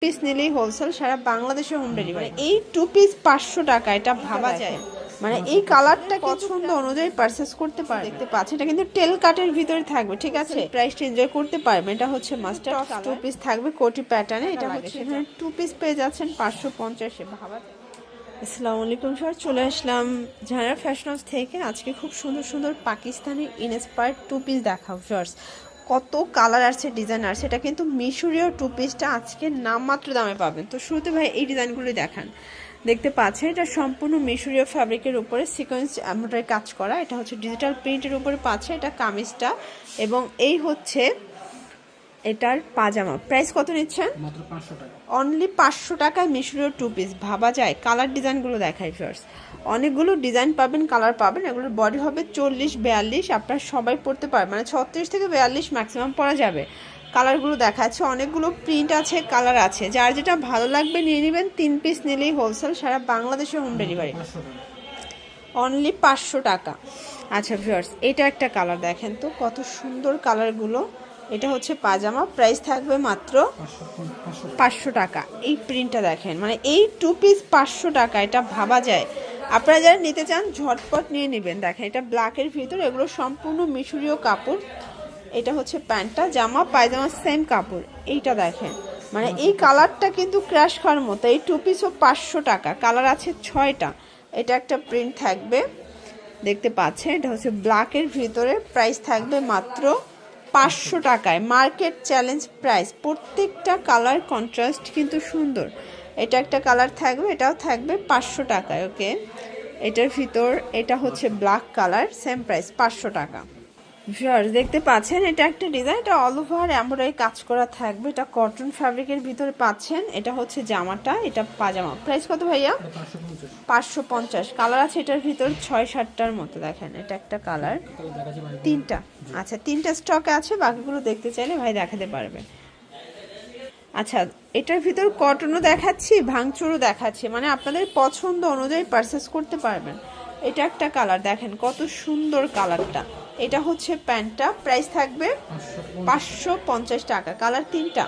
Piece নিলেই wholesale সারা বাংলাদেশে home delivery. এই 2 পিস 500 টাকা, এটা ভাবা যায়। মানে এই কালারটা পছন্দ অনুযায়ী পারচেজ করতে পারবে। দেখতে পাচ্ছেন এটা কিন্তু টেল কাটের ভিতরে থাকবে, ঠিক আছে? প্রাইসটা এনজয় করতে পারবেন। এটা হচ্ছে মাস্টার্ড কালার, 2 পিস থাকবে কোটি প্যাটার্নে। এটা হচ্ছে এখানে 2 পিস পেয়ে যাচ্ছেন 550 এ। ভাবা যায়। আসসালামু আলাইকুম স্যার, চলে আসলাম জাহানারা ফ্যাশন হাউস থেকে। আজকে খুব সুন্দর সুন্দর পাকিস্তানি ইন্সপায়ার্ড 2 পিস দেখাও ফার্স্ট। কত কালার আছে, ডিজাইন আছে। এটা কিন্তু মিশরীয় 2 পিসটা আজকে নামমাত্র দামে পাবেন। তো শুরুতে ভাই এই ডিজাইনগুলো দেখান। দেখতে পাচ্ছেন এটা সম্পূর্ণ মিশরীয় ফ্যাব্রিকের উপরে সিকোয়েন্স এমব্রয়ডারি কাজ করা। এটা হচ্ছে ডিজিটাল প্রিন্টের উপরে পাচ্ছে এটা কামিজটা, এবং এই হচ্ছে এটার পাজামা। প্রাইস কত নিচ্ছেন? মাত্র 500 টাকা। অনলি 500 টাকায় মিশরীয় 2 পিস। ভাবা যায়। কালার ডিজাইনগুলো দেখাই ফার্স্ট। অনেকগুলো ডিজাইন পাবেন, কালার পাবেন। এগুলোর বডি হবে 40-42, আপনারা সবাই পরতে পারবেন। মানে 36 থেকে 42 ম্যাক্সিমাম পরা যাবে। কালারগুলো দেখাচ্ছে, অনেকগুলো প্রিন্ট আছে, কালার আছে। যার যেটা ভালো লাগবে নিয়ে নেবেন। 3 পিস নিলেই হোলসেল সারা বাংলাদেশে হোম ডেলিভারি। অনলি 500 টাকা। আচ্ছা ভিউয়ার্স, এটা একটা কালার দেখেন তো কত সুন্দর কালারগুলো। এটা হচ্ছে পাজামা, প্রাইস থাকবে মাত্র 500 টাকা। এই প্রিন্টটা দেখেন, মানে এই 2 পিস 500 টাকা, এটা ভাবা যায়। আপনারা যারা নিতে চান ঝটপট নিয়ে নেবেন। দেখেন এটা ব্ল্যাকের ভিতর, এগুলো সম্পূর্ণ মিশরীয় কাপড়। এটা হচ্ছে প্যান্টটা, জামা পায়জামা সেম কাপড়। এইটা দেখেন, মানে এই কালারটা কিন্তু ক্র্যাশ খাওয়ার মতো। এই 2 পিসও 500 টাকা, কালার আছে 6টা। এটা একটা প্রিন্ট থাকবে, দেখতে পাচ্ছেন। এটা হচ্ছে ব্ল্যাকের ভিতরে, প্রাইস থাকবে মাত্র 500 টাকায়। Market challenge price. প্রত্যেকটা কালার কন্ট্রাস্ট কিন্তু সুন্দর। এটা একটা কালার থাকবে, এটাও থাকবে 500 টাকায়। ওকে, এটার ভিতর এটা হচ্ছে ব্ল্যাক কালার, সেম প্রাইস 500 টাকা। ভিউয়ার্স দেখতে পাচ্ছেন এটা একটা ডিজাইন, এটা অল ওভার এমব্রয়ডারি কাজ করা থাকবে। এটা কটন ফ্যাব্রিকের ভিতরে পাচ্ছেন। এটা হচ্ছে জামাটা, এটা পাজামা। প্রাইস কত ভাইয়া? 550। কালার আছে এটার ভিতর 6-7টার মতো। দেখেন এটা একটা কালার, 3টা। আচ্ছা 3টা স্টকে আছে, বাকিগুলো দেখতে চাইলে ভাই দেখাতে পারবে। আচ্ছা এটার ভিতর কটনও দেখাচ্ছি, ভাঙচুরও দেখাচ্ছি, মানে আপনাদের পছন্দ অনুযায়ী পারচেস করতে পারবেন। এটা একটা কালার দেখেন কত সুন্দর কালারটা। এটা হচ্ছে প্যান্টটা, প্রাইস থাকবে 550 টাকা। কালার 3টা।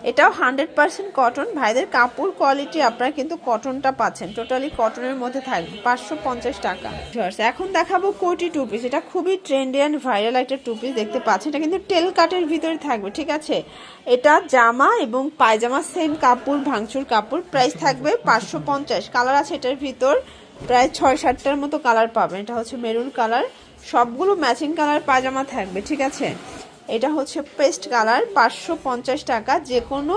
এটাও 100% কটন। ভাইদের কাপড় কোয়ালিটি আপনারা কিন্তু কটনটা পাচ্ছেন, টোটালি কটনের মধ্যে থাকবে। 550 টাকা। এখন দেখাবো কোটি 2 পিস। এটা খুবই ট্রেন্ডি অ্যান্ড ভাইরাল একটা 2 পিস দেখতে পাচ্ছেন। এটা কিন্তু টেল কাটের ভিতরে থাকবে, ঠিক আছে? এটা জামা এবং পায়জামা সেম কাপড়, ভাঙচুর কাপড়। প্রাইস থাকবে 550। কালার আছে এটার ভিতর প্রায় 6-7টার মতো কালার পাবেন। এটা হচ্ছে মেরুন কালার, সবগুলো ম্যাচিং কালার পায়জামা থাকবে, ঠিক আছে? এটা হচ্ছে পেস্ট কালার, 550 টাকা। যে কোনো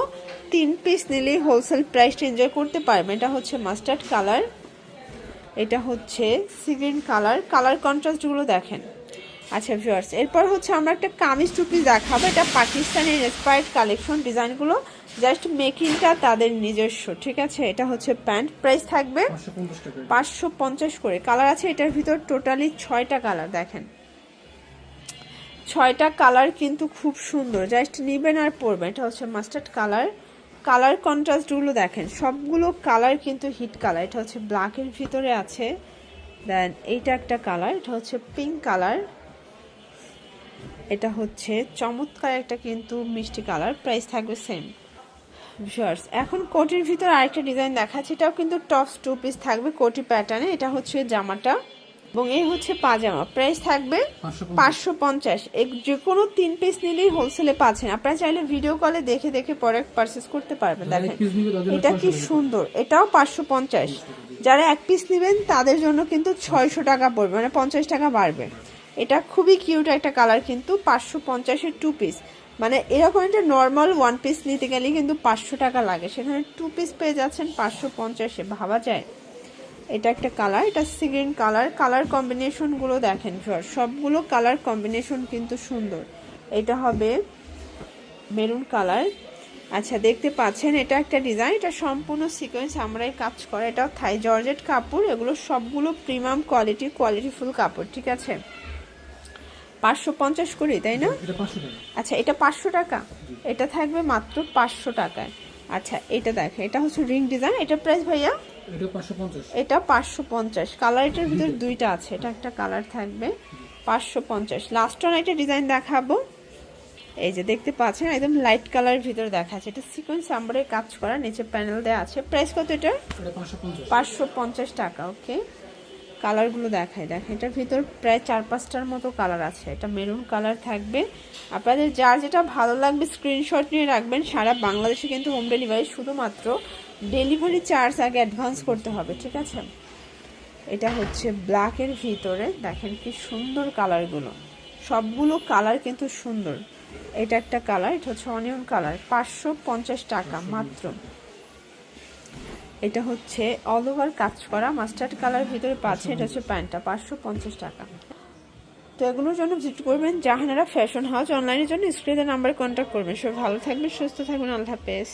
3 পিস নিলেই হোলসেল প্রাইসটা এনজয় করতে পারবেন। এটা হচ্ছে মাস্টার্ড কালার, এটা হচ্ছে সি গ্রিন কালার। কালার কন্ট্রাস্টগুলো দেখেন। আচ্ছা ভিউয়ার্স, এরপর হচ্ছে আমরা একটা কামিজ 2 পিস দেখাবো। এটা পাকিস্তানি ইন্সপায়ার্ড কালেকশন। ডিজাইনগুলো জাস্ট মেকিংটা তাদের নিজস্ব, ঠিক আছে? এটা হচ্ছে প্যান্ট, প্রাইস থাকবে 550 করে। কালার আছে এটার ভিতর টোটালি 6টা কালার। দেখেন 6টা কালার কিন্তু খুব সুন্দর, জাস্ট নিবেন আর পরবেন। এটা হচ্ছে মাস্টার্ড কালার। কালার কন্ট্রাস্টগুলো দেখেন, সবগুলো কালার কিন্তু হিট কালার। এটা হচ্ছে ব্ল্যাকের ভিতরে আছে, দেন এইটা একটা কালার, এটা হচ্ছে পিঙ্ক কালার। এটা হচ্ছে চমৎকার একটা কিন্তু মিষ্টি কালার, প্রাইস থাকবে সেম। ভিউয়ার্স এখন কোটির ভিতর আরেকটা ডিজাইন দেখাচ্ছি। এটাও কিন্তু টপস 2 পিস থাকবে কোটি প্যাটার্নে। এটা হচ্ছে জামাটা এবং এই হচ্ছে পাজামা। প্রাইস থাকবে 550। যে কোনো 3 পিস নিলেই হোলসেলে পাচ্ছেন। আপনারা চাইলে ভিডিও কলে দেখে দেখে পরে পারচেস করতে পারবেন। দেখেন এটা কি সুন্দর, এটাও 550। যারা 1 পিস নেবেন তাদের জন্য কিন্তু 600 টাকা পড়বে, মানে 50 টাকা বাড়বে। এটা খুবই কিউট একটা কালার, কিন্তু 550-এর 2 পিস। মানে এরকম একটা নর্মাল 1 পিস নিতে গেলেই কিন্তু 500 টাকা লাগে, সেখানে 2 পিস পেয়ে যাচ্ছেন 550-এ। ভাবা যায়। এটা একটা কালার, এটা সি গ্রিন কালার। কালার কম্বিনেশনগুলো দেখেন, সবগুলো কালার কম্বিনেশন কিন্তু সুন্দর। এটা হবে মেরুন কালার। আচ্ছা দেখতে পাচ্ছেন এটা একটা ডিজাইন, এটা সম্পূর্ণ সিকোয়েন্স আমরাই কাজ করে। এটা থাই জর্জেট কাপড়, এগুলো সবগুলো প্রিমিয়াম কোয়ালিটিফুল কাপড়, ঠিক আছে? 550 করি, তাই না? আচ্ছা এটা 500 টাকা, এটা থাকবে মাত্র 500 টাকায়। আচ্ছা এটা দেখেন, এটা হচ্ছে রিং ডিজাইন। এটা প্রাইস ভাইয়া? এটা 550। কালার এটার ভিতর 2টা আছে, এটা একটা কালার থাকবে 550। লাস্ট ওয়ান একটা ডিজাইন দেখাবো। এই যে দেখতে পাচ্ছেন একদম লাইট কালারের ভিতরে দেখাচ্ছে, এটা সিকোয়েন্স আম্বারের কাজ করা, নিচে প্যানেল দেওয়া আছে। প্রাইস কত এটা? 550 টাকা। ওকে, কালারগুলো দেখাই, দেখেন এটার ভিতর প্রায় 4-5টার মতো কালার আছে। এটা মেরুন কালার থাকবে। আপনাদের যার যেটা ভালো লাগবে স্ক্রিনশট নিয়ে রাখবেন। সারা বাংলাদেশে কিন্তু হোম ডেলিভারি, শুধুমাত্র ডেলিভারি চার্জ আগে অ্যাডভান্স করতে হবে, ঠিক আছে? এটা হচ্ছে ব্ল্যাকের ভিতরে, দেখেন কি সুন্দর কালারগুলো, সবগুলো কালার কিন্তু সুন্দর। এটা একটা কালার, এটা হচ্ছে অনিয়ন কালার, 550 টাকা মাত্র। এটা হচ্ছে অল ওভার কাজ করা মাস্টার্ড কালার ভিতরে পাচ্ছে, এটা হচ্ছে প্যান্টটা, 550 টাকা। তো এগুলোর জন্য ভিজিট করবেন জাহানারা ফ্যাশন হাউস। অনলাইনের জন্য স্ক্রিনের নাম্বারে কন্ট্যাক্ট করবেন। সবাই ভালো থাকবেন, সুস্থ থাকবেন, আল্লাহ হাফেজ।